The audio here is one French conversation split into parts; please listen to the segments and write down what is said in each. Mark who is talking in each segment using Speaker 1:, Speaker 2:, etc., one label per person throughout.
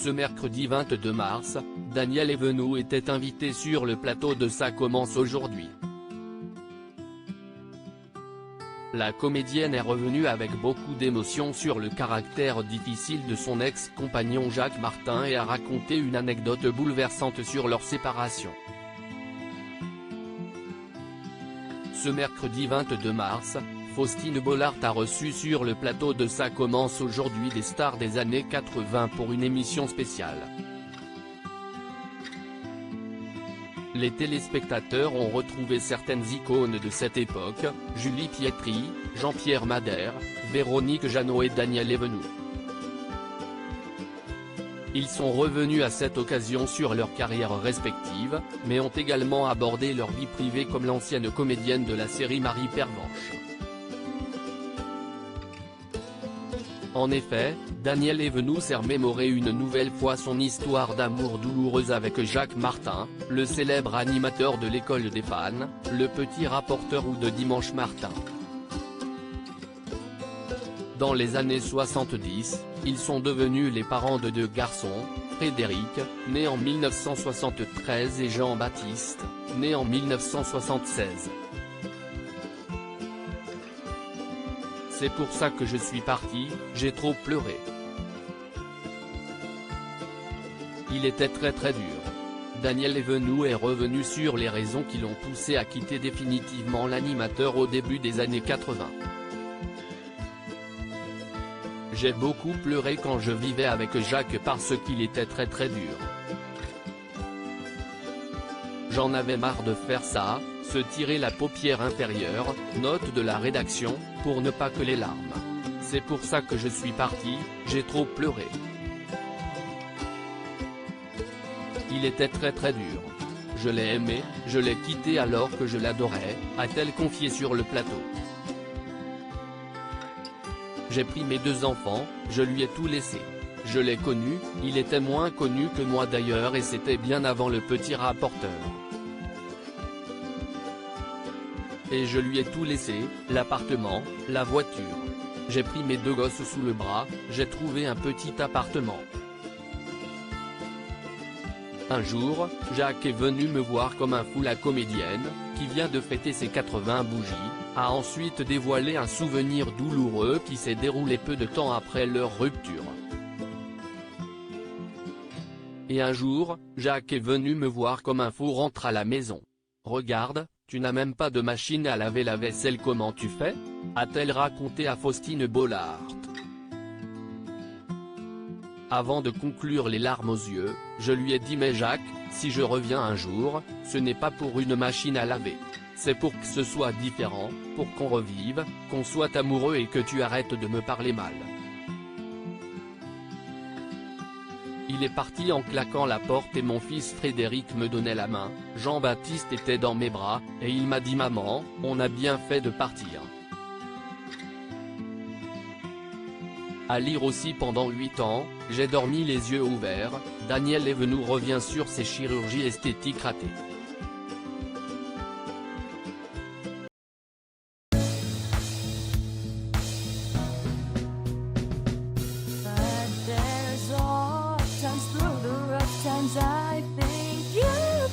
Speaker 1: Ce mercredi 22 mars, Daniel Evenou était invité sur le plateau de Ça commence aujourd'hui. La comédienne est revenue avec beaucoup d'émotion sur le caractère difficile de son ex-compagnon Jacques Martin et a raconté une anecdote bouleversante sur leur séparation. Ce mercredi 22 mars, Faustine Bollard a reçu sur le plateau de Ça commence aujourd'hui des stars des années 80 pour une émission spéciale. Les téléspectateurs ont retrouvé certaines icônes de cette époque, Julie Pietri, Jean-Pierre Madère, Véronique Jeannot et Daniel Evenou. Ils sont revenus à cette occasion sur leurs carrières respectives, mais ont également abordé leur vie privée comme l'ancienne comédienne de la série Marie Pervenche. En effet, Daniel Evenou s'est remémoré une nouvelle fois son histoire d'amour douloureuse avec Jacques Martin, le célèbre animateur de l'école des fans, le petit rapporteur ou de Dimanche Martin. Dans les années 70, ils sont devenus les parents de deux garçons, Frédéric, né en 1973 et Jean-Baptiste, né en 1976. C'est pour ça que je suis parti, j'ai trop pleuré. Il était très dur. Daniel Evenou est revenu sur les raisons qui l'ont poussé à quitter définitivement l'animateur au début des années 80. J'ai beaucoup pleuré quand je vivais avec Jacques parce qu'il était très dur. J'en avais marre de faire ça, se tirer la paupière inférieure, note de la rédaction, pour ne pas que les larmes. C'est pour ça que je suis parti, j'ai trop pleuré. Il était très dur. Je l'ai aimé, je l'ai quitté alors que je l'adorais, a-t-elle confié sur le plateau. J'ai pris mes deux enfants, je lui ai tout laissé. Je l'ai connu, il était moins connu que moi d'ailleurs et c'était bien avant le petit rapporteur. Et je lui ai tout laissé, l'appartement, la voiture. J'ai pris mes deux gosses sous le bras, j'ai trouvé un petit appartement. Un jour, Jacques est venu me voir comme un fou. La comédienne, qui vient de fêter ses 80 bougies, a ensuite dévoilé un souvenir douloureux qui s'est déroulé peu de temps après leur rupture. Et un jour, Jacques est venu me voir comme un fou. Rentre à la maison. Regarde, tu n'as même pas de machine à laver la vaisselle, comment tu fais ? A-t-elle raconté à Faustine Bollard. Avant de conclure les larmes aux yeux, je lui ai dit mais Jacques, si je reviens un jour, ce n'est pas pour une machine à laver. C'est pour que ce soit différent, pour qu'on revive, qu'on soit amoureux et que tu arrêtes de me parler mal. Il est parti en claquant la porte et mon fils Frédéric me donnait la main, Jean-Baptiste était dans mes bras, et il m'a dit maman, on a bien fait de partir. À lire aussi pendant 8 ans, j'ai dormi les yeux ouverts, Daniel Evenou revient sur ses chirurgies esthétiques ratées.
Speaker 2: I think you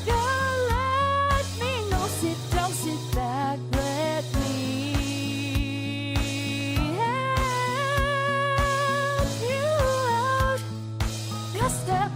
Speaker 2: can let me know. Sit down, sit back, let me help you out. Just step